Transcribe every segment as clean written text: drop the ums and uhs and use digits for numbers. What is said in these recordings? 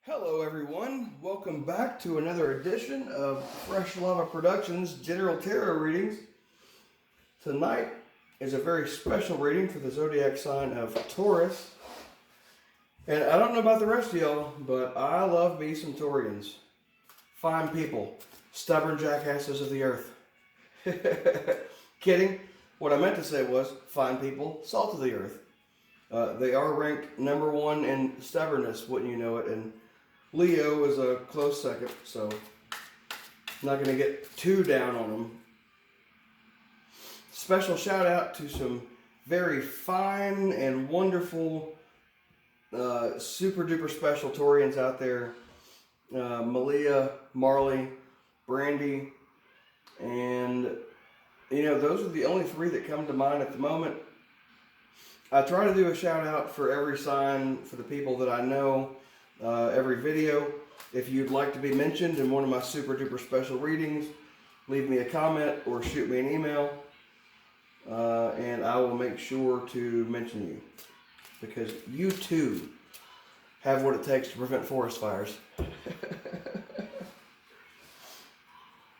Hello everyone, welcome back to another edition of Fresh Lava Productions General Tarot Readings. Tonight is a very special reading for the zodiac sign of Taurus. And I don't know about the rest of y'all, but I love me some Taurians. Fine people, stubborn jackasses of the earth. Kidding. What I meant to say was fine people, salt of the earth. They are ranked number one in stubbornness, wouldn't you know it, and Leo is a close second, so I'm not going to get too down on them. Special shout out to some very fine and wonderful, super duper special Taurians out there. Malia, Marley, Brandy, and those are the only three that come to mind at the moment. I try to do a shout out for every sign for the people that I know. Every video. If you'd like to be mentioned in one of my super duper special readings, leave me a comment or shoot me an email, and I will make sure to mention you, because you too have what it takes to prevent forest fires.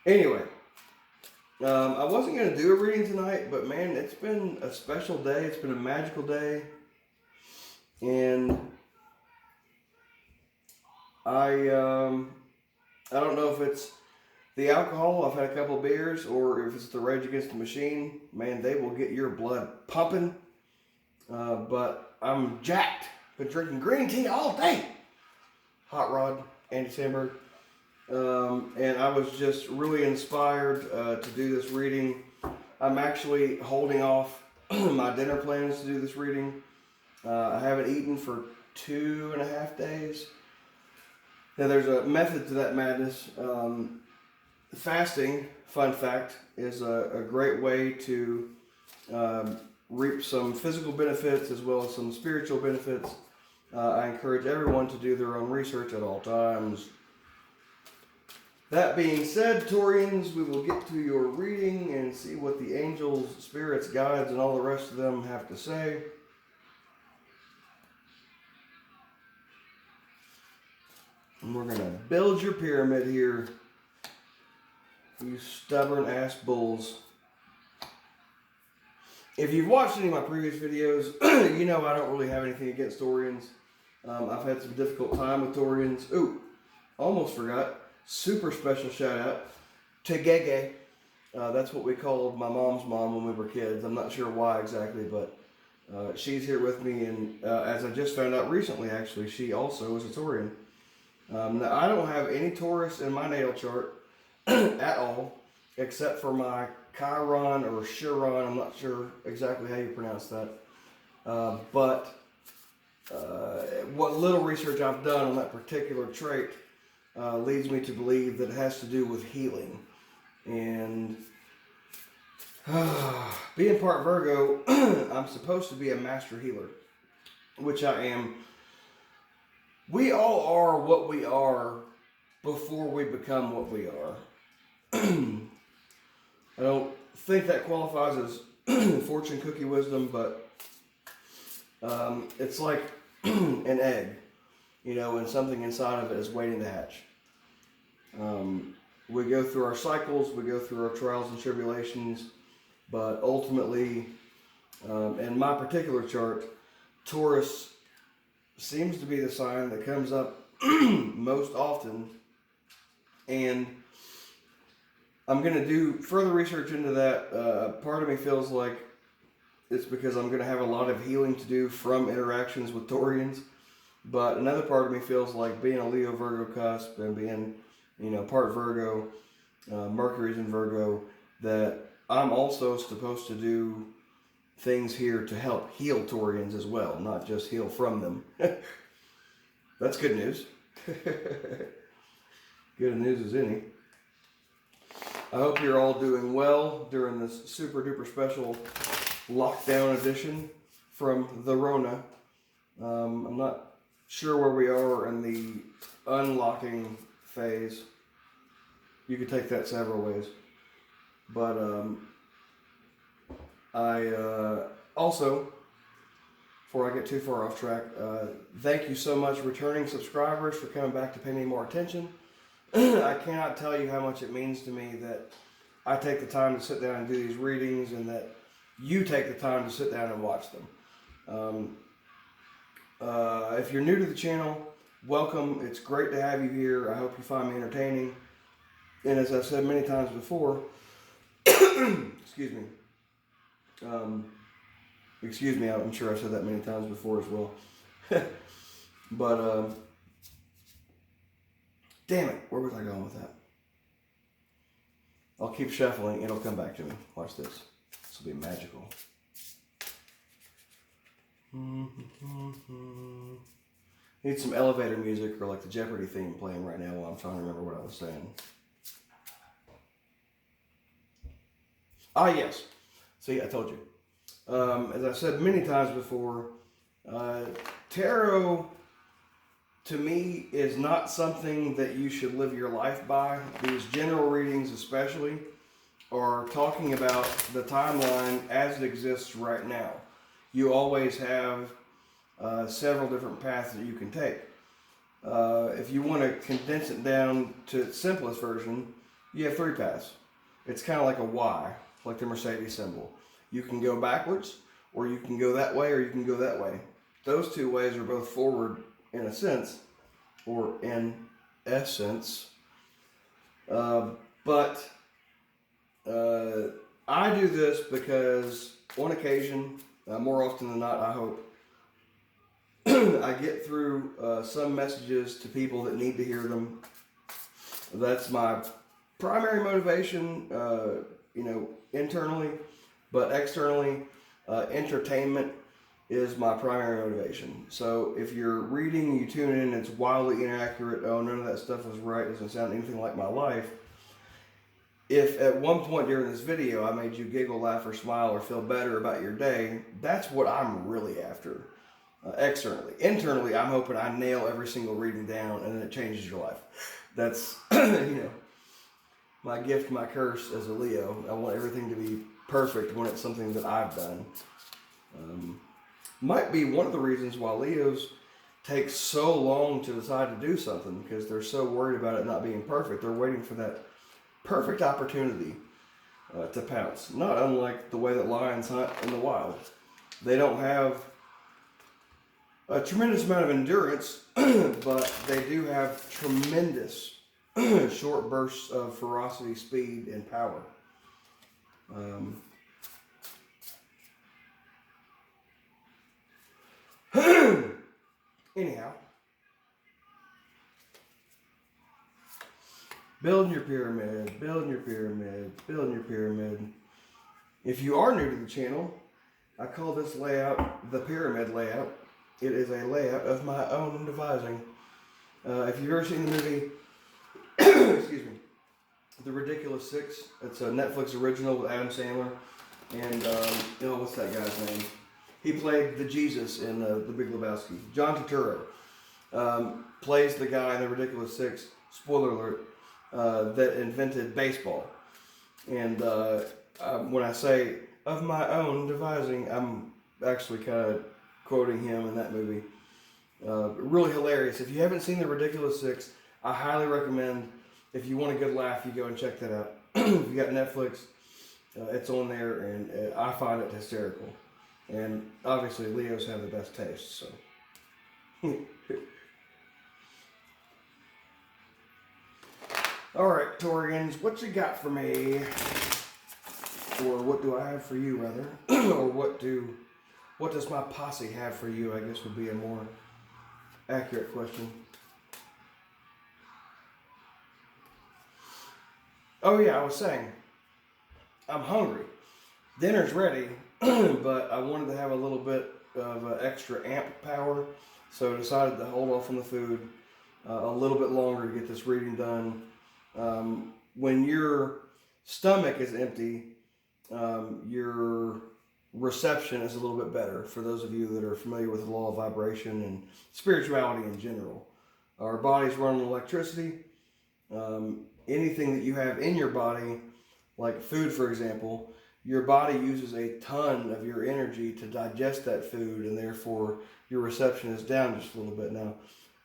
Anyway, I wasn't going to do a reading tonight, but man, it's been a special day. It's been a magical day, and I don't know if it's the alcohol, I've had a couple of beers, or if it's the Rage Against the Machine. Man, they will get your blood pumping. But I'm jacked. Been drinking green tea all day. Hot Rod, Andy Samberg. And I was just really inspired to do this reading. I'm actually holding off my dinner plans to do this reading. I haven't eaten for 2.5 days. Now, there's a method to that madness. Fasting, fun fact, is a great way to reap some physical benefits as well as some spiritual benefits. I encourage everyone to do their own research at all times. That being said, Taurians, we will get to your reading and see what the angels, spirits, guides, and all the rest of them have to say. And we're going to build your pyramid here, you stubborn ass bulls. If you've watched any of my previous videos, you know I don't really have anything against Taurians. I've had some difficult time with Taurians. Ooh, almost forgot. Super special shout out to Gege. That's what we called my mom's mom when we were kids. I'm not sure why exactly, but she's here with me. And as I just found out recently, actually, she also is a Taurian. Now, I don't have any Taurus in my natal chart at all, except for my Chiron or Chiron. I'm not sure exactly how you pronounce that. But what little research I've done on that particular trait leads me to believe that it has to do with healing. And being part Virgo, I'm supposed to be a master healer, which I am. We all are what we are before we become what we are. I don't think that qualifies as fortune cookie wisdom, but it's like an egg, and something inside of it is waiting to hatch. We go through our cycles, we go through our trials and tribulations, but ultimately, in my particular chart, Taurus seems to be the sign that comes up most often, and I'm going to do further research into that. Part of me feels like it's because I'm going to have a lot of healing to do from interactions with Taurians, but another part of me feels like being a Leo Virgo cusp and being, part Virgo, Mercury's in Virgo, that I'm also supposed to do things here to help heal Taurians as well, not just heal from them. That's good news. Good news as any. I hope you're all doing well during this super duper special lockdown edition from the Rona. I'm not sure where we are in the unlocking phase. You could take that several ways. But I also before I get too far off track, thank you so much, returning subscribers, for coming back to pay me more attention. I cannot tell you how much it means to me that I take the time to sit down and do these readings, and that you take the time to sit down and watch them. If you're new to the channel, welcome. It's great to have you here. I hope you find me entertaining. And as I've said many times before, excuse me. Excuse me, I'm sure I've said that many times before as well. But, damn it, where was I going with that? I'll keep shuffling, it'll come back to me. Watch this. This will be magical. Need some elevator music or like the Jeopardy theme playing right now while I'm trying to remember what I was saying. Ah, yes. See, I told you. As I've said many times before, tarot, to me, is not something that you should live your life by. These general readings especially are talking about the timeline as it exists right now. You always have several different paths that you can take. If you want to condense it down to its simplest version, you have 3 paths. It's kind of like a Y, like the Mercedes symbol. You can go backwards, or you can go that way, or you can go that way. Those 2 ways are both forward in a sense, or in essence. But I do this because on occasion, more often than not, I hope, I get through some messages to people that need to hear them. That's my primary motivation, internally, but externally, entertainment is my primary motivation. So if you're reading, you tune in, it's wildly inaccurate, oh, none of that stuff was right, doesn't sound anything like my life. If at one point during this video I made you giggle, laugh, or smile, or feel better about your day, that's what I'm really after, externally. Internally, I'm hoping I nail every single reading down and then it changes your life. That's, my gift, my curse as a Leo. I want everything to be perfect when it's something that I've done. Might be one of the reasons why Leos take so long to decide to do something, because they're so worried about it not being perfect. They're waiting for that perfect opportunity to pounce. Not unlike the way that lions hunt in the wild. They don't have a tremendous amount of endurance, but they do have tremendous short bursts of ferocity, speed, and power. Anyhow, building your pyramid, building your pyramid, building your pyramid. If you are new to the channel, I call this layout the pyramid layout. It is a layout of my own devising. If you've ever seen the movie, excuse me, The Ridiculous Six, it's a Netflix original with Adam Sandler, and what's that guy's name? He played the Jesus in The Big Lebowski. John Turturro plays the guy in The Ridiculous Six, spoiler alert, that invented baseball. And when I say of my own devising, I'm actually kind of quoting him in that movie. Really hilarious. If you haven't seen The Ridiculous Six, I highly recommend, if you want a good laugh, you go and check that out. If you got Netflix, it's on there, and I find it hysterical. And obviously, Leos have the best taste, so. All right, Taurians, what you got for me? Or what do I have for you, rather? Or what does my posse have for you, I guess would be a more accurate question. Oh yeah, I was saying, I'm hungry. Dinner's ready, but I wanted to have a little bit of extra amp power, so I decided to hold off on the food a little bit longer to get this reading done. When your stomach is empty, your reception is a little bit better, for those of you that are familiar with the law of vibration and spirituality in general. Our bodies run on electricity. Anything that you have in your body, like food for example, your body uses a ton of your energy to digest that food, and therefore your reception is down just a little bit. Now,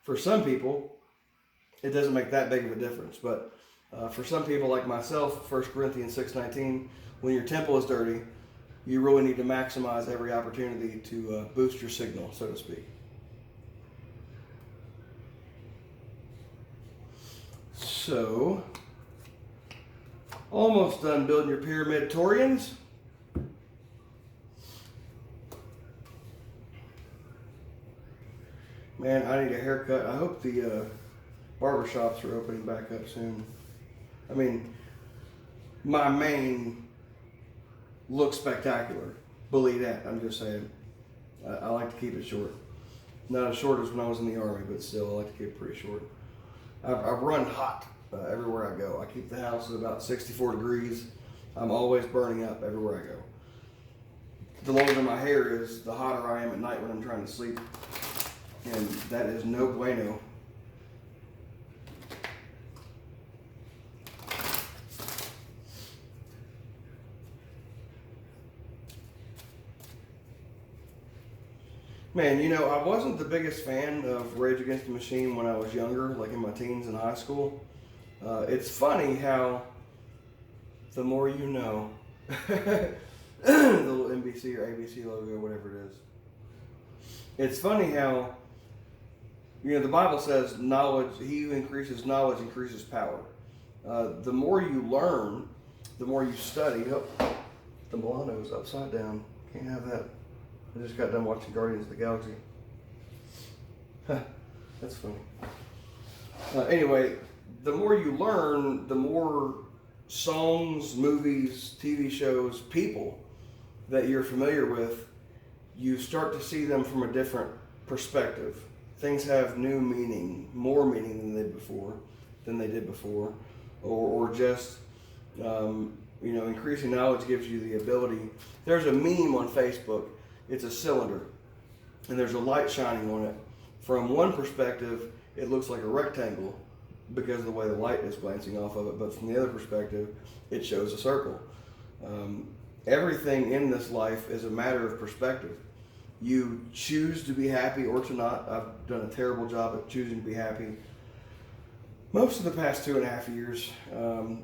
for some people, it doesn't make that big of a difference, but for some people like myself, 1 Corinthians 6:19, when your temple is dirty, you really need to maximize every opportunity to boost your signal, so to speak. So, almost done building your pyramid, Taurians. Man, I need a haircut. I hope the barbershops are opening back up soon. I mean, my mane looks spectacular. Believe that. I'm just saying. I like to keep it short. Not as short as when I was in the Army, but still, I like to keep it pretty short. I run hot everywhere I go. I keep the house at about 64 degrees. I'm always burning up everywhere I go. The longer my hair is, the hotter I am at night when I'm trying to sleep. And that is no bueno. Man, you know, I wasn't the biggest fan of Rage Against the Machine when I was younger, like in my teens and high school. It's funny how the more you know, the little NBC or ABC logo, whatever it is. It's funny how, you know, the Bible says knowledge, he who increases knowledge increases power. The more you learn, the more you study. Oh, the Milano is upside down. Can't have that. I just got done watching Guardians of the Galaxy. That's funny. Anyway, the more you learn, the more songs, movies, TV shows, people that you're familiar with, you start to see them from a different perspective. Things have new meaning, more meaning than they did before, or just you know, increasing knowledge gives you the ability. There's a meme on Facebook. It's a cylinder, and there's a light shining on it. From one perspective, it looks like a rectangle because of the way the light is glancing off of it, but from the other perspective, it shows a circle. Everything in this life is a matter of perspective. You choose to be happy or to not. I've done a terrible job of choosing to be happy most of the past 2.5 years,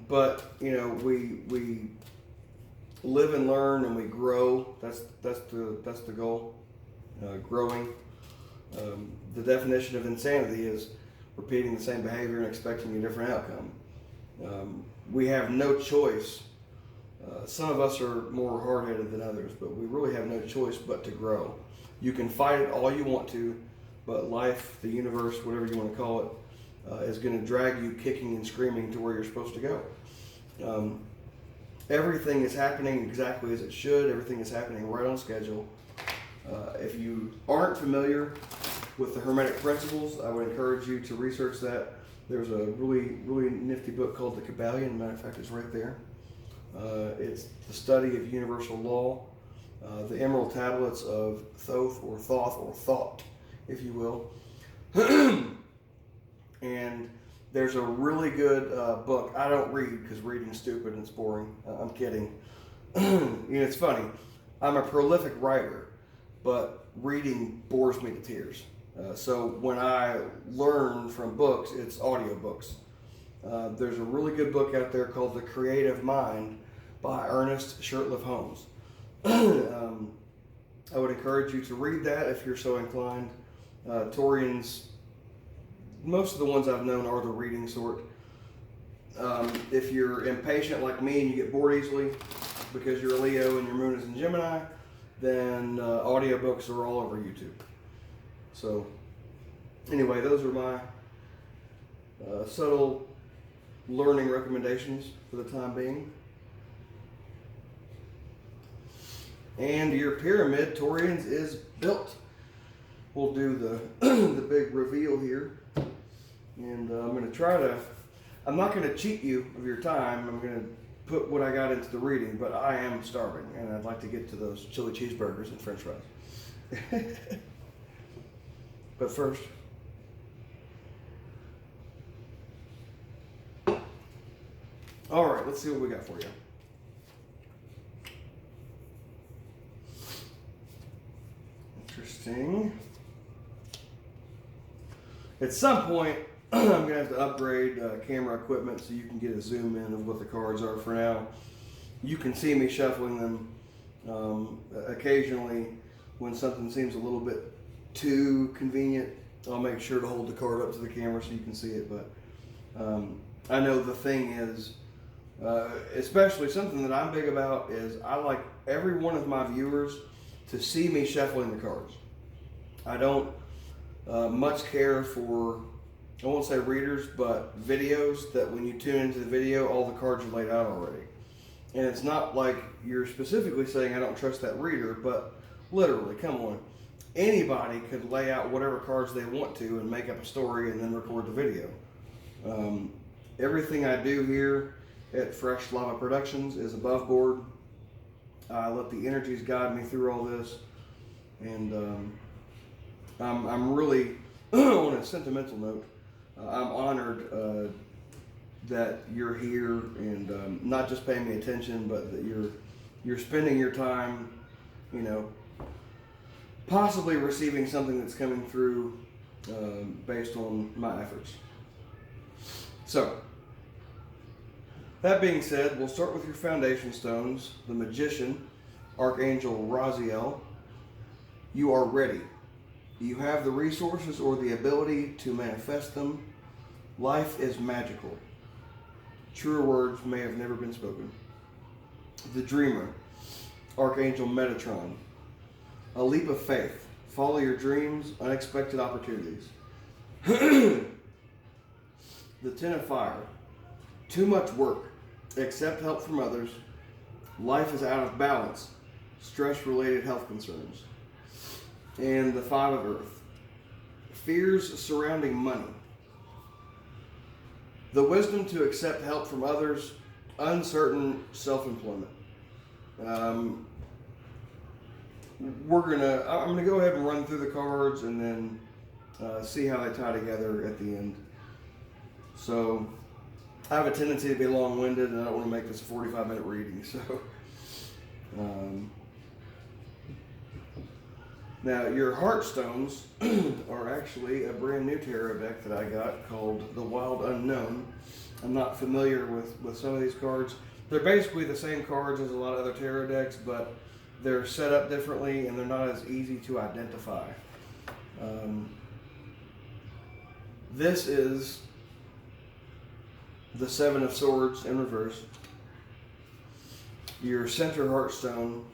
but you know, we live and learn and we grow. That's the goal. Growing. The definition of insanity is repeating the same behavior and expecting a different outcome. We have no choice. Some of us are more hard-headed than others, but we really have no choice but to grow. You can fight it all you want to, but life, the universe, whatever you want to call it, is going to drag you kicking and screaming to where you're supposed to go. Everything is happening exactly as it should. Everything is happening right on schedule. If you aren't familiar with the Hermetic Principles, I would encourage you to research that. There's a really, really nifty book called The Kabbalion. Matter of fact, it's right there. It's the study of universal law, the Emerald Tablets of Thoth or Thoth or Thought, if you will. And there's a really good book. I don't read because reading's stupid and it's boring. I'm kidding. You know, it's funny. I'm a prolific writer, but reading bores me to tears. So when I learn from books, it's audiobooks. There's a really good book out there called The Creative Mind by Ernest Shurtleff Holmes. I would encourage you to read that if you're so inclined. Taurians, most of the ones I've known are the reading sort. If you're impatient like me and you get bored easily because you're a Leo and your moon is in Gemini, then audiobooks are all over YouTube. So anyway, those are my subtle learning recommendations for the time being. And your pyramid, Taurians, is built. We'll do the the big reveal here. And I'm going to try to, I'm not going to cheat you of your time. I'm going to put what I got into the reading, but I am starving and I'd like to get to those chili cheeseburgers and french fries. But first, all right, let's see what we got for you. Interesting. At some point, I'm going to have to upgrade camera equipment so you can get a zoom in of what the cards are. For now, you can see me shuffling them occasionally. When something seems a little bit too convenient, I'll make sure to hold the card up to the camera so you can see it. But I know the thing is, especially something that I'm big about, is I like every one of my viewers to see me shuffling the cards. I don't much care for, I won't say readers, but videos that when you tune into the video, all the cards are laid out already. And it's not like you're specifically saying I don't trust that reader, but literally, come on. Anybody could lay out whatever cards they want to and make up a story and then record the video. Everything I do here at Fresh Lava Productions is above board. I let the energies guide me through all this. And I'm really, on a sentimental note, I'm honored that you're here and not just paying me attention, but that you're spending your time, you know, possibly receiving something that's coming through based on my efforts. So, that being said, we'll start with your foundation stones. The Magician, Archangel Raziel. You are ready. You have the resources or the ability to manifest them. Life is magical. Truer words may have never been spoken. The Dreamer, Archangel Metatron. A leap of faith. Follow your dreams, unexpected opportunities. The Ten of Fire. Too much work. Accept help from others. Life is out of balance. Stress-related health concerns. And the Five of Earth. Fears surrounding money. The wisdom to accept help from others. Uncertain self-employment. I'm gonna go ahead and run through the cards and then see how they tie together at the end. So I have a tendency to be long-winded, and I don't want to make this a 45-minute reading. So now your Heartstones are actually a brand new tarot deck that I got called The Wild Unknown. I'm not familiar with some of these cards. They're basically the same cards as a lot of other tarot decks, but they're set up differently and they're not as easy to identify. This is the Seven of Swords in reverse. Your center Heartstone.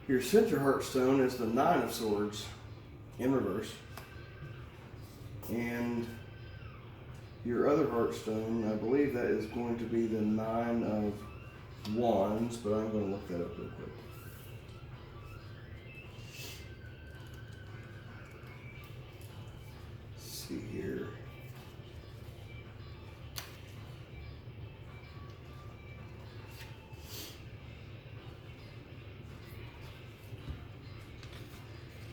Your center Heartstone is the Nine of Swords in reverse. And your other Heartstone, I believe that is going to be the Nine of Wands, but I'm going to look that up real quick. Let's see here.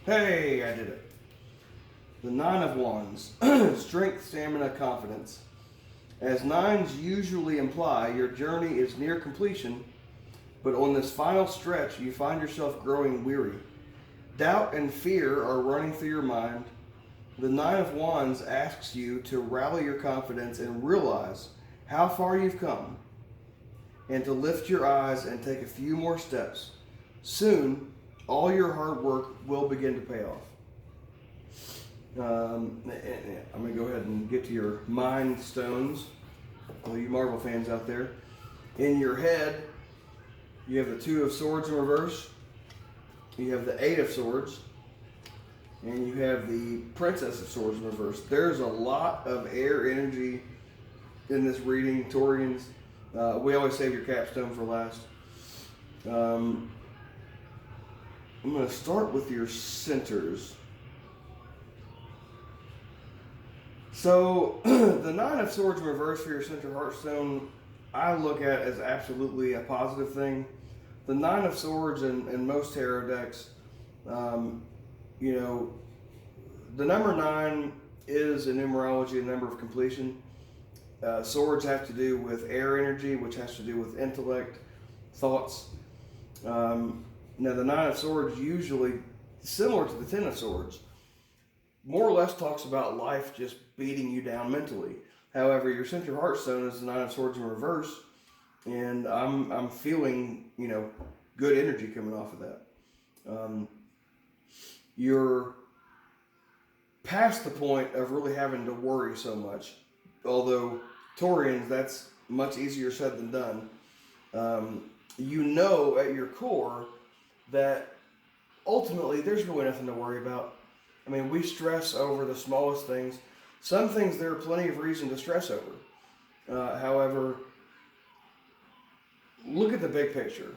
Hey, I did it. The Nine of Wands. Strength, stamina, confidence. As nines usually imply, your journey is near completion, but on this final stretch, you find yourself growing weary. Doubt and fear are running through your mind. The Nine of Wands asks you to rally your confidence and realize how far you've come, and to lift your eyes and take a few more steps. Soon, all your hard work will begin to pay off. I'm going to go ahead and get to your Mind Stones, all you Marvel fans out there. In your head, you have the Two of Swords in reverse, you have the Eight of Swords, and you have the Princess of Swords in reverse. There's a lot of air energy in this reading, Taurians. We always save your capstone for last. I'm going to start with your centers. So, the Nine of Swords in reverse for your center Heartstone, I look at as absolutely a positive thing. The Nine of Swords in most tarot decks, you know, the number 9 is in numerology a number of completion. Swords have to do with air energy, which has to do with intellect, thoughts. Now, the Nine of Swords, usually similar to the Ten of Swords, more or less talks about life just beating you down mentally. However, your central heartstone is the Nine of Swords in reverse, and I'm feeling, good energy coming off of that. You're past the point of really having to worry so much. Although Taurians, that's much easier said than done. At your core that ultimately there's really nothing to worry about. I mean, we stress over the smallest things. Some things there are plenty of reason to stress over. However, look at the big picture.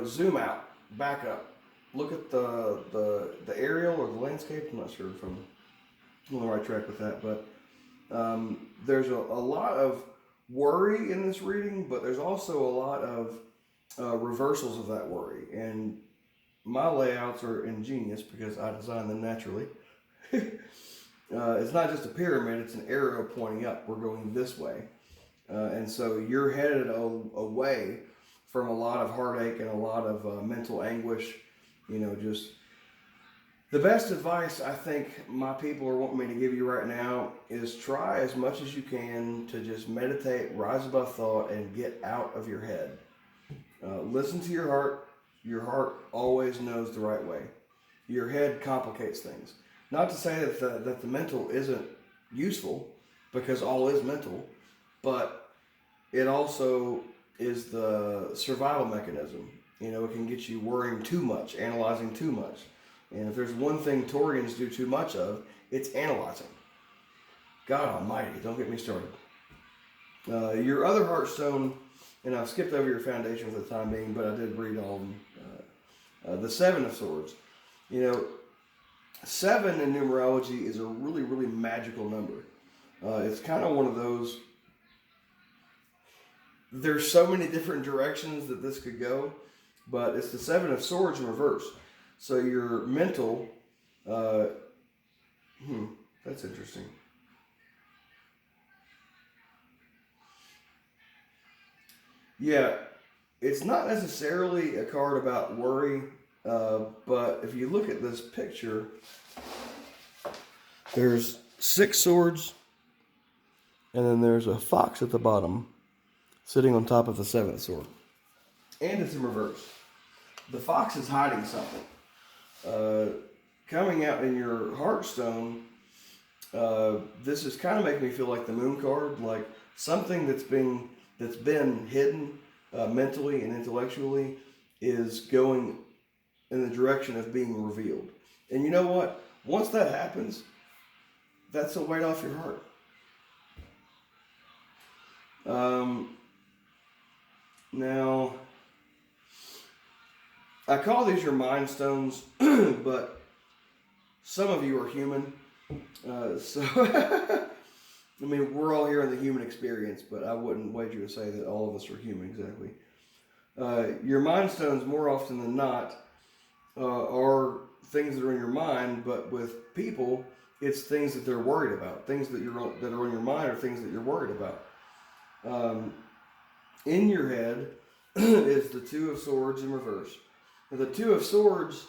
Zoom out, back up. Look at the aerial or the landscape. I'm not sure if I'm on the right track with that, but there's a lot of worry in this reading, but there's also a lot of reversals of that worry. And my layouts are ingenious because I designed them naturally. It's not just a pyramid, it's an arrow pointing up. We're going this way. And so you're headed away from a lot of heartache and a lot of mental anguish. Just the best advice I think my people are wanting me to give you right now is try as much as you can to just meditate, rise above thought, and get out of your head. Listen to your heart. Your heart always knows the right way. Your head complicates things. Not to say that the mental isn't useful, because all is mental, but it also is the survival mechanism. It can get you worrying too much, analyzing too much. And if there's one thing Taurians do too much of, it's analyzing. God almighty, don't get me started. Your other heartstone, and I've skipped over your foundation for the time being, but I did read all of them. The Seven of Swords. 7 in numerology is a really, really magical number. It's kind of one of those, there's so many different directions that this could go, but it's the Seven of Swords in reverse. So your mental, that's interesting. Yeah, it's not necessarily a card about worry, but if you look at this picture, there's 6 swords, and then there's a fox at the bottom, sitting on top of the 7th sword. And it's in reverse. The fox is hiding something. Coming out in your heartstone, this is kind of making me feel like the moon card, like something that's been hidden mentally and intellectually is going in the direction of being revealed. And you know what? Once that happens, that's a weight off your heart. Now, I call these your mind stones, but some of you are human. I mean, we're all here in the human experience, but I wouldn't wager to say that all of us are human exactly. Your mind stones, more often than not, are things that are in your mind, but with people, it's things that they're worried about. Things that are in your mind are things that you're worried about. In your head is the Two of Swords in reverse. Now, the Two of Swords,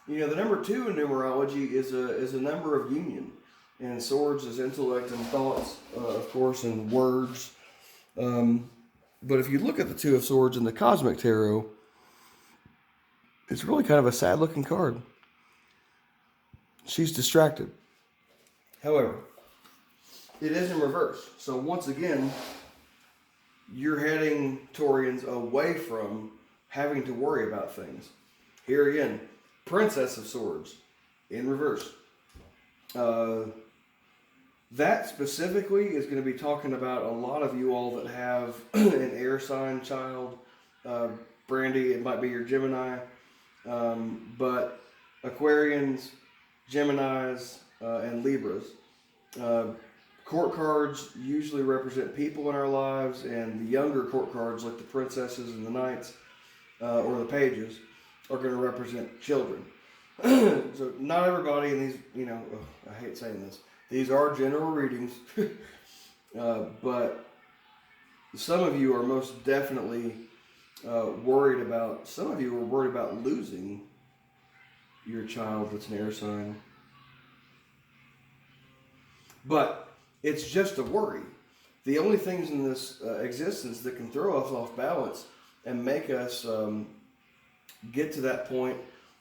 the number 2 in numerology is a number of union. And swords is intellect and thoughts, of course, and words. But if you look at the Two of Swords in the Cosmic Tarot, it's really kind of a sad-looking card. She's distracted. However, it is in reverse. So once again, you're heading Taurians away from having to worry about things. Here again, Princess of Swords in reverse. That specifically is going to be talking about a lot of you all that have an air sign child. Brandy, it might be your Gemini. But Aquarians, Geminis, and Libras. Court cards usually represent people in our lives, and the younger court cards, like the princesses and the knights, or the pages, are going to represent children. So not everybody in these, I hate saying this, these are general readings. But some of you are most definitely worried about, some of you are worried about losing your child that's an air sign. But it's just a worry. The only things in this existence that can throw us off balance and make us get to that point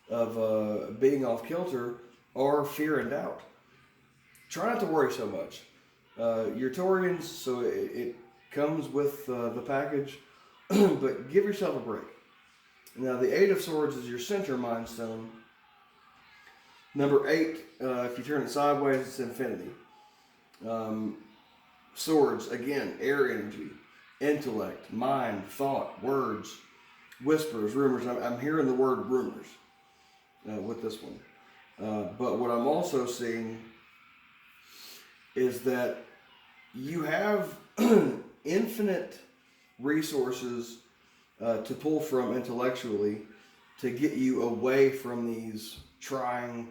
of being off kilter are fear and doubt. Try not to worry so much. Your Taurians, so it comes with the package, but give yourself a break. Now, the Eight of Swords is your center mind stone. Number 8, if you turn it sideways, it's infinity. Swords, again, air energy, intellect, mind, thought, words, whispers, rumors. I'm hearing the word rumors with this one. But what I'm also seeing is that you have infinite resources to pull from intellectually to get you away from these trying,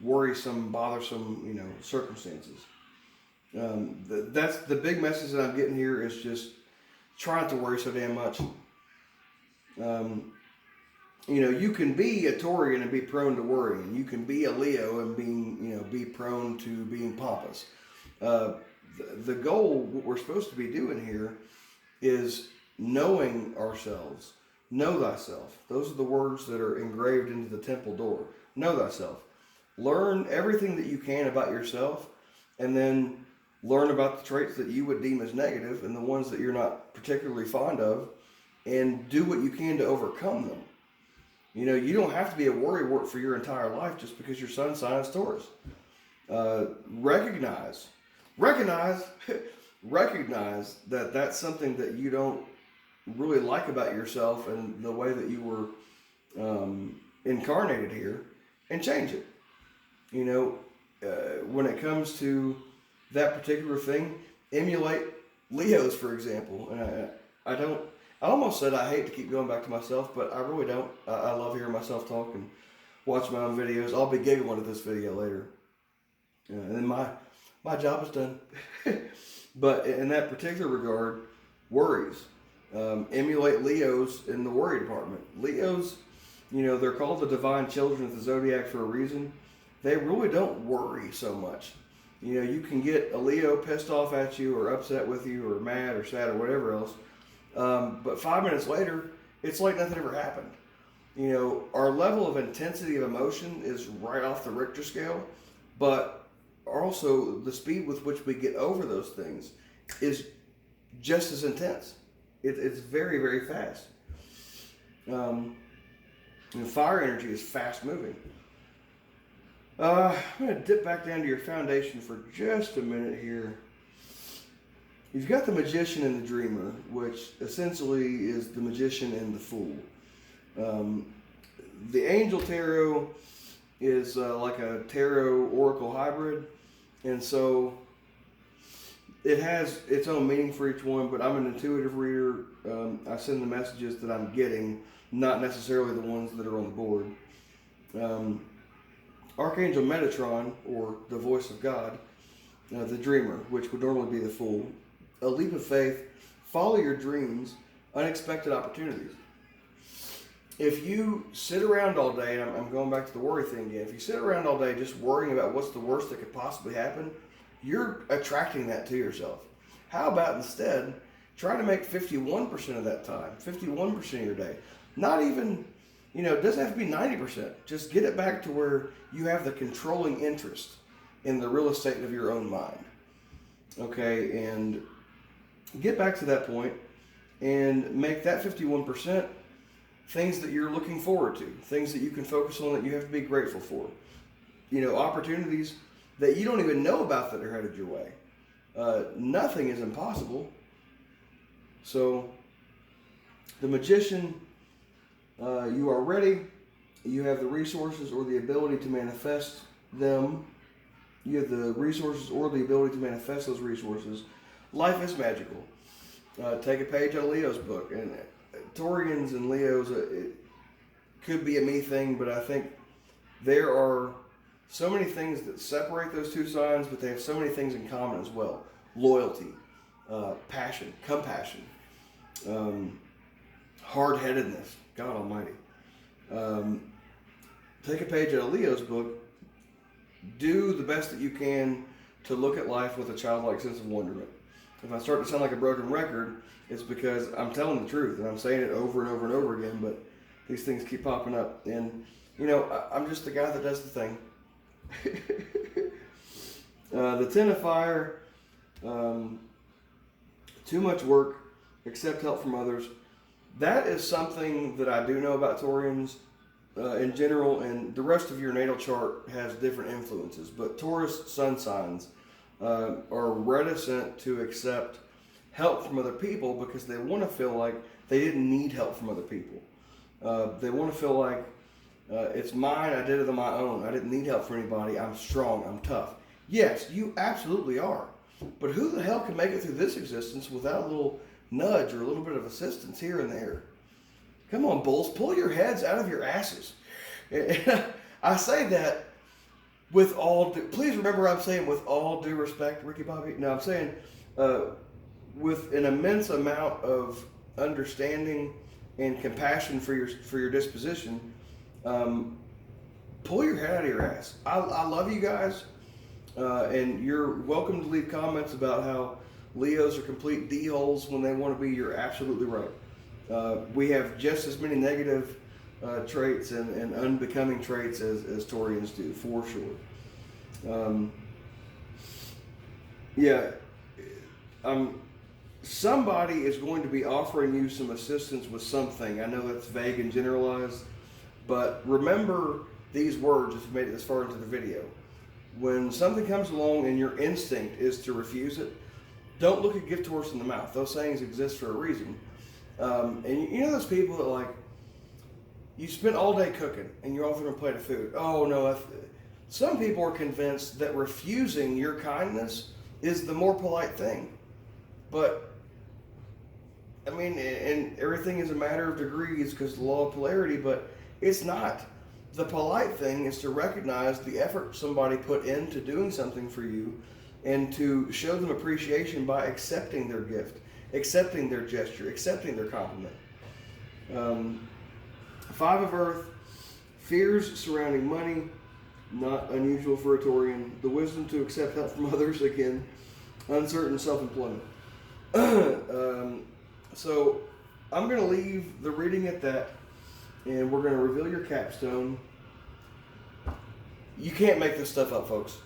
worrisome, bothersome, circumstances. That's the big message that I'm getting here is just try not to worry so damn much. You can be a Taurian and be prone to worrying. You can be a Leo and be prone to being pompous. The goal, what we're supposed to be doing here, is knowing ourselves. Know thyself. Those are the words that are engraved into the temple door. Know thyself. Learn everything that you can about yourself, and then learn about the traits that you would deem as negative and the ones that you're not particularly fond of, and do what you can to overcome them. You don't have to be a worrywart for your entire life just because your sun sign is Taurus. Recognize that that's something that you don't really like about yourself and the way that you were incarnated here, and change it. When it comes to that particular thing, emulate Leos, for example. And I almost said I hate to keep going back to myself, but I really don't. I love hearing myself talk and watch my own videos. I'll be giving one of this video later. And then my job is done. But in that particular regard, worries. Emulate Leos in the worry department. Leos, they're called the divine children of the zodiac for a reason. They really don't worry so much. You can get a Leo pissed off at you or upset with you or mad or sad or whatever else. But 5 minutes later, it's like nothing ever happened. Our level of intensity of emotion is right off the Richter scale, but also the speed with which we get over those things is just as intense. It's very, very fast. Fire energy is fast moving. I'm going to dip back down to your foundation for just a minute here. You've got the Magician and the Dreamer, which essentially is the Magician and the Fool. The Angel Tarot is like a Tarot Oracle hybrid, and so it has its own meaning for each one, but I'm an intuitive reader. I send the messages that I'm getting, not necessarily the ones that are on the board. Archangel Metatron, or the voice of God, the Dreamer, which would normally be the Fool. A leap of faith, follow your dreams, unexpected opportunities. If you sit around all day, and I'm going back to the worry thing again, if you sit around all day just worrying about what's the worst that could possibly happen, you're attracting that to yourself. How about instead, try to make 51% of that time, 51% of your day, not even, it doesn't have to be 90%. Just get it back to where you have the controlling interest in the real estate of your own mind. Okay, and get back to that point and make that 51% things that you're looking forward to, things that you can focus on that you have to be grateful for. Opportunities that you don't even know about that are headed your way. Nothing is impossible. So, the Magician, you are ready. You have the resources or the ability to manifest them. You have the resources or the ability to manifest those resources. Life is magical. Take a page out of Leo's book. And Taurians and Leos, it could be a me thing, but I think there are so many things that separate those two signs, but they have so many things in common as well. Loyalty, passion, compassion, hard-headedness, God almighty. Take a page out of Leo's book. Do the best that you can to look at life with a childlike sense of wonderment. If I start to sound like a broken record, it's because I'm telling the truth and I'm saying it over and over and over again, but these things keep popping up. And, you know, I'm just the guy that does the thing. The 10 of fire, too much work, accept help from others. That is something that I do know about Taurians in general, and the rest of your natal chart has different influences. But Taurus sun signs are reticent to accept help from other people because they want to feel like they didn't need help from other people. They want to feel like it's mine, I did it on my own. I didn't need help from anybody. I'm strong, I'm tough. Yes, you absolutely are. But who the hell can make it through this existence without a little nudge or a little bit of assistance here and there? Come on, bulls, pull your heads out of your asses. I say that with all due, please remember I'm saying with all due respect, Ricky Bobby. No, I'm saying with an immense amount of understanding and compassion for your disposition. Pull your head out of your ass. I love you guys, and you're welcome to leave comments about how Leos are complete D-holes when they want to be. You're absolutely right. We have just as many negative traits and unbecoming traits as Taurians do, for sure. Somebody is going to be offering you some assistance with something. I know that's vague and generalized, but remember these words if you made it this far into the video. When something comes along and your instinct is to refuse it, don't look a gift horse in the mouth. Those sayings exist for a reason. And you know those people that, like, you spent all day cooking and you offer them a plate of food. Oh no, some people are convinced that refusing your kindness is the more polite thing. But, I mean, and everything is a matter of degrees because of the law of polarity, but it's not. The polite thing is to recognize the effort somebody put into doing something for you and to show them appreciation by accepting their gift, accepting their gesture, accepting their compliment. 5 of Earth, fears surrounding money, not unusual for a Taurian. The wisdom to accept help from others, again, uncertain self-employment. So I'm going to leave the reading at that, and we're going to reveal your capstone. You can't make this stuff up, folks.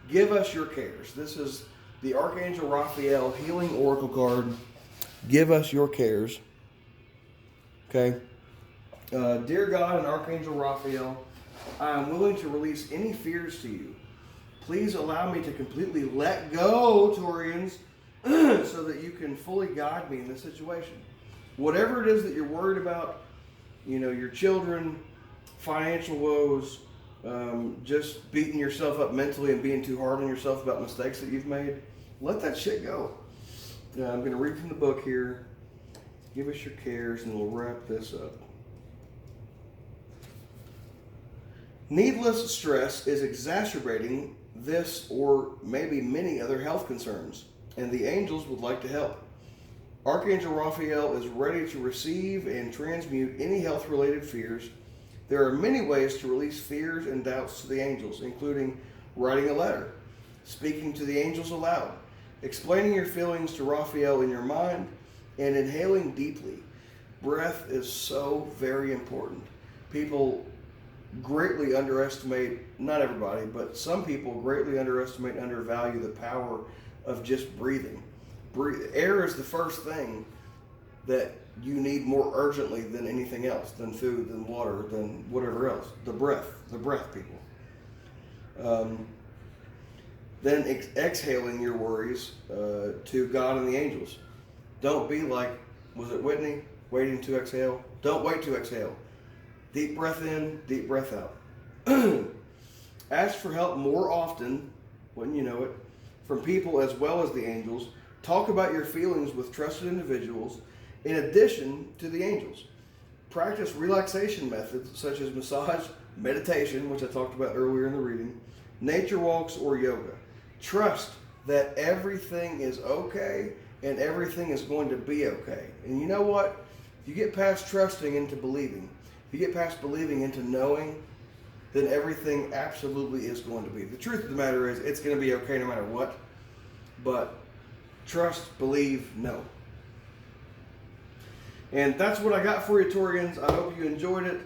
Give us your cares. This is the Archangel Raphael Healing Oracle card. Give us your cares. Okay. Dear God and Archangel Raphael, I am willing to release any fears to you. Please allow me to completely let go, Taurians, so that you can fully guide me in this situation. Whatever it is that you're worried about, you know, your children, financial woes, just beating yourself up mentally and being too hard on yourself about mistakes that you've made, let that shit go. I'm going to read from the book here. Give us your cares and we'll wrap this up. Needless stress is exacerbating this or maybe many other health concerns, and the angels would like to help. Archangel Raphael is ready to receive and transmute any health-related fears. There are many ways to release fears and doubts to the angels, including writing a letter, speaking to the angels aloud, explaining your feelings to Raphael in your mind, and inhaling deeply. Breath is so very important. People greatly underestimate, not everybody, but some people greatly underestimate and undervalue the power of just breathing. Air is the first thing that you need more urgently than anything else, than food, than water, than whatever else. The breath, people. Then exhaling your worries to God and the angels. Don't be like, was it Whitney? Waiting to exhale. Don't wait to exhale. Deep breath in, deep breath out. Ask for help more often, wouldn't you know it, from people as well as the angels. Talk about your feelings with trusted individuals in addition to the angels. Practice relaxation methods such as massage, meditation, which I talked about earlier in the reading, nature walks, or yoga. Trust that everything is okay and everything is going to be okay. And you know what? If you get past trusting into believing, if you get past believing into knowing, then everything absolutely is going to be. The truth of the matter is, it's going to be okay no matter what. But trust, believe, know. And that's what I got for you, Taurians. I hope you enjoyed it.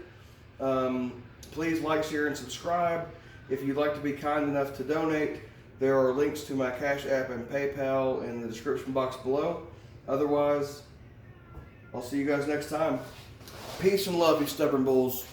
Please like, share, and subscribe. If you'd like to be kind enough to donate, there are links to my Cash App and PayPal in the description box below. Otherwise, I'll see you guys next time. Peace and love, you stubborn bulls.